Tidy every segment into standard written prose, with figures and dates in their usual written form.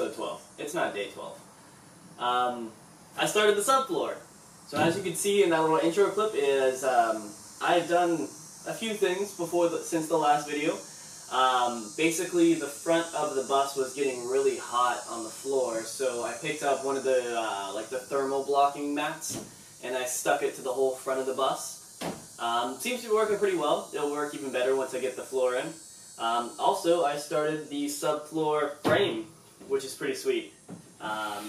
episode 12. It's not day 12. I started the subfloor. So as you can see in that little intro clip is I've done a few things since the last video. Basically the front of the bus was getting really hot on the floor, so I picked up one of the like the thermal blocking mats and I stuck it to the whole front of the bus. Seems to be working pretty well. It'll work even better once I get the floor in. Also, I started the subfloor frame, which is pretty sweet. I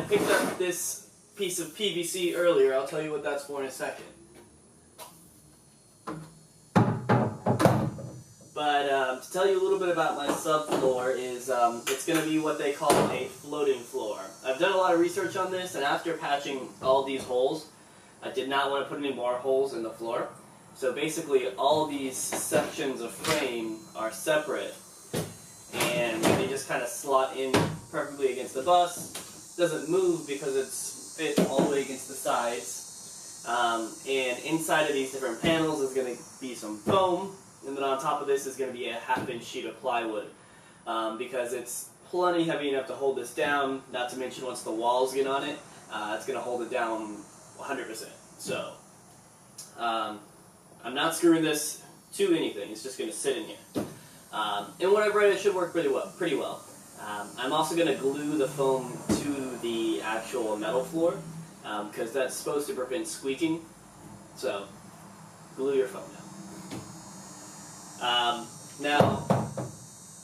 picked up this piece of PVC earlier. I'll tell you what that's for in a second. But to tell you a little bit about my subfloor is it's going to be what they call a floating floor. I've done a lot of research on this, and after patching all these holes, I did not want to put any more holes in the floor. So basically all these sections of frame are separate, and they just kind of slot in perfectly against the bus. It doesn't move because it's fit all the way against the sides. And inside of these different panels is going to be some foam, and then on top of this is going to be a 1/2-inch sheet of plywood, because it's plenty heavy enough to hold this down, not to mention once the walls get on it, it's going to hold it down 100%. So I'm not screwing this to anything, it's just going to sit in here. And what I've read, it should work pretty well. I'm also going to glue the foam to the actual metal floor, because that's supposed to prevent squeaking. So, glue your foam down. Now,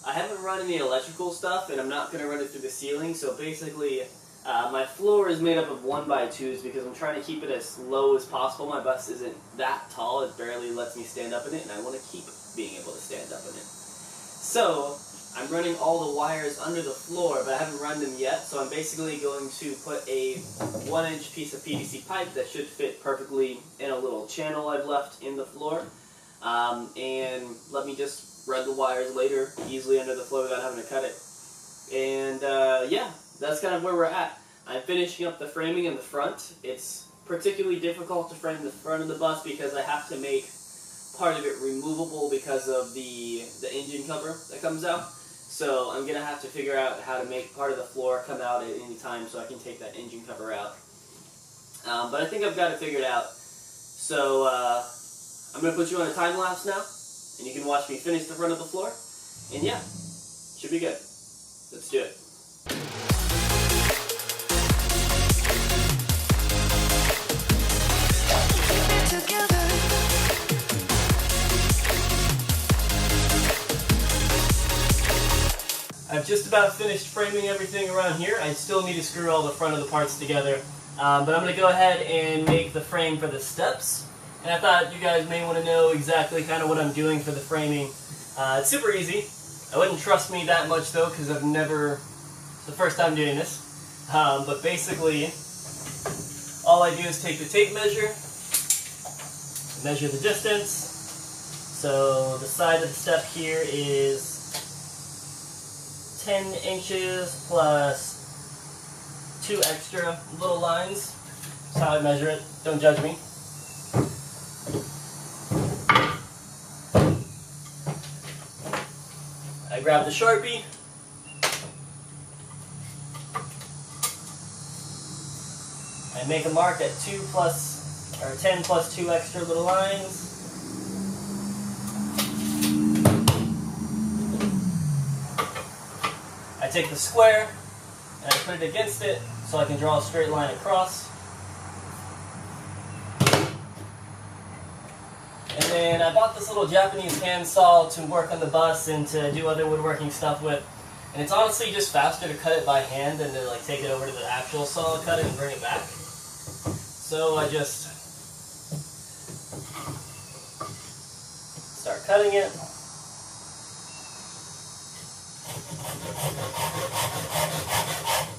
I haven't run any electrical stuff, and I'm not going to run it through the ceiling, so basically my floor is made up of 1x2s because I'm trying to keep it as low as possible. My bus isn't that tall, it barely lets me stand up in it, and I want to keep being able to stand up in it. So, I'm running all the wires under the floor, but I haven't run them yet, so I'm basically going to put a 1-inch piece of PVC pipe that should fit perfectly in a little channel I've left in the floor, and let me just run the wires later, easily under the floor without having to cut it. And yeah, that's kind of where we're at. I'm finishing up the framing in the front. It's particularly difficult to frame the front of the bus because I have to make part of it removable because of the engine cover that comes out. So I'm going to have to figure out how to make part of the floor come out at any time so I can take that engine cover out. But I think I've got it figured out. So I'm going to put you on a time lapse now, and you can watch me finish the front of the floor. And yeah, should be good. Let's do it. I've just about finished framing everything around here. I still need to screw all the front of the parts together. But I'm going to go ahead and make the frame for the steps. And I thought you guys may want to know exactly kind of what I'm doing for the framing. It's super easy. I wouldn't trust me that much though, because it's the first time doing this. But basically, all I do is take the tape measure, measure the distance. So the side of the step here is 10 inches plus 2 extra little lines. That's how I measure it. Don't judge me. I grab the Sharpie. I make a mark at 10 plus 2 extra little lines. I take the square and I put it against it so I can draw a straight line across. And then I bought this little Japanese handsaw to work on the bus and to do other woodworking stuff with. And it's honestly just faster to cut it by hand than to like take it over to the actual saw, cut it and bring it back. So I just start cutting it.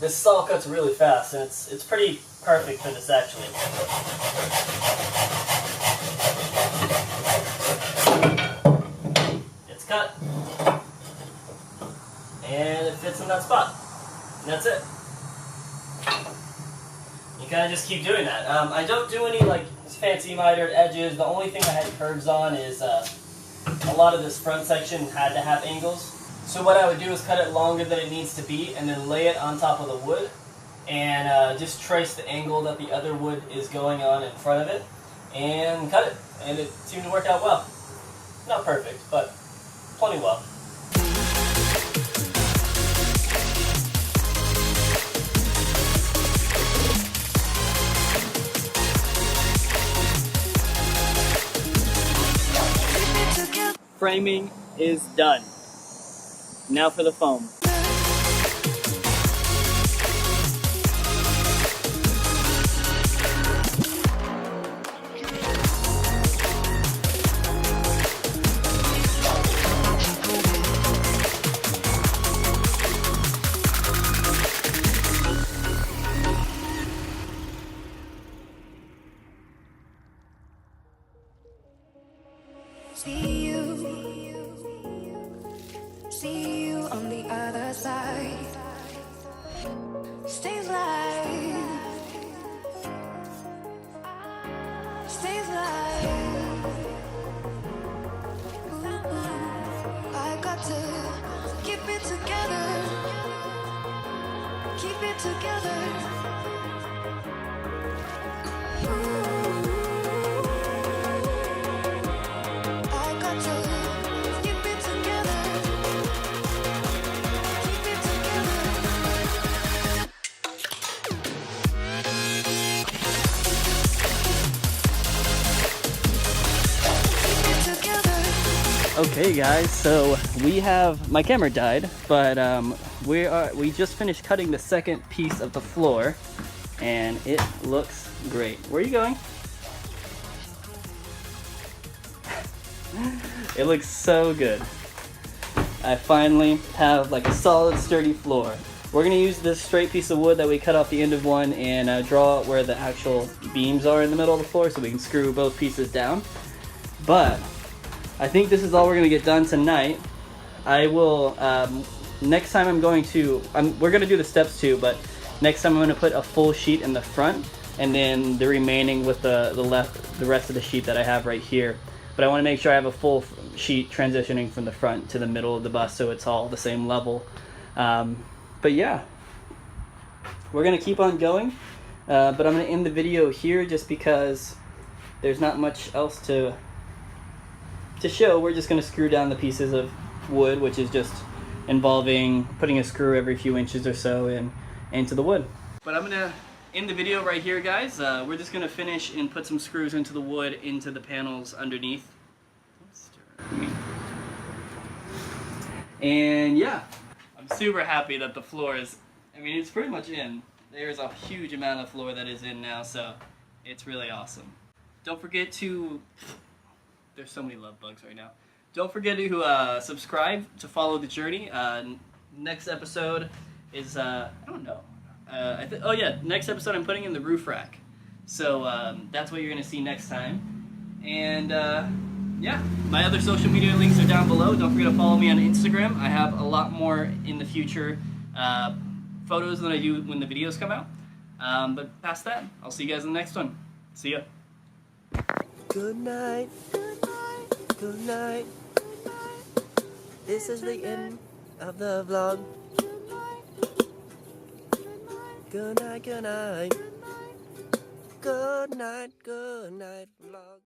This saw cuts really fast, and it's pretty perfect for this actually. It's cut, and it fits in that spot, and that's it. You kind of just keep doing that. I don't do any like fancy mitered edges. The only thing I had curves on is a lot of this front section had to have angles. So what I would do is cut it longer than it needs to be and then lay it on top of the wood and just trace the angle that the other wood is going on in front of it and cut it. And it seemed to work out well. Not perfect, but plenty well. Framing is done. Now for the foam. See you on the other side. Stay alive. Stay alive. I got to keep it together. Keep it together. Okay guys, so my camera died, but we just finished cutting the second piece of the floor and it looks great. Where are you going? It looks so good. I finally have like a solid sturdy floor. We're gonna use this straight piece of wood that we cut off the end of one and draw where the actual beams are in the middle of the floor so we can screw both pieces down. But I think this is all we're gonna get done tonight. I will, next time we're gonna do the steps too, but next time I'm gonna put a full sheet in the front and then the remaining with the rest of the sheet that I have right here. But I wanna make sure I have a full sheet transitioning from the front to the middle of the bus so it's all the same level. But yeah, we're gonna keep on going, but I'm gonna end the video here just because there's not much else to show. We're just going to screw down the pieces of wood, which is just involving putting a screw every few inches or so into the wood. But I'm going to end the video right here, guys. We're just going to finish and put some screws into the wood, into the panels underneath. And yeah, I'm super happy that the floor is, I mean, it's pretty much in. There's a huge amount of floor that is in now, so it's really awesome. Don't forget to, there's so many love bugs right now. Don't forget to subscribe to follow the journey. Next episode is, I don't know. Oh yeah, next episode I'm putting in the roof rack. So that's what you're going to see next time. And yeah, my other social media links are down below. Don't forget to follow me on Instagram. I have a lot more in the future photos than I do when the videos come out. But past that, I'll see you guys in the next one. See ya. Good night. Good night. This is the end of the vlog. Good night, good night. Good night, vlog.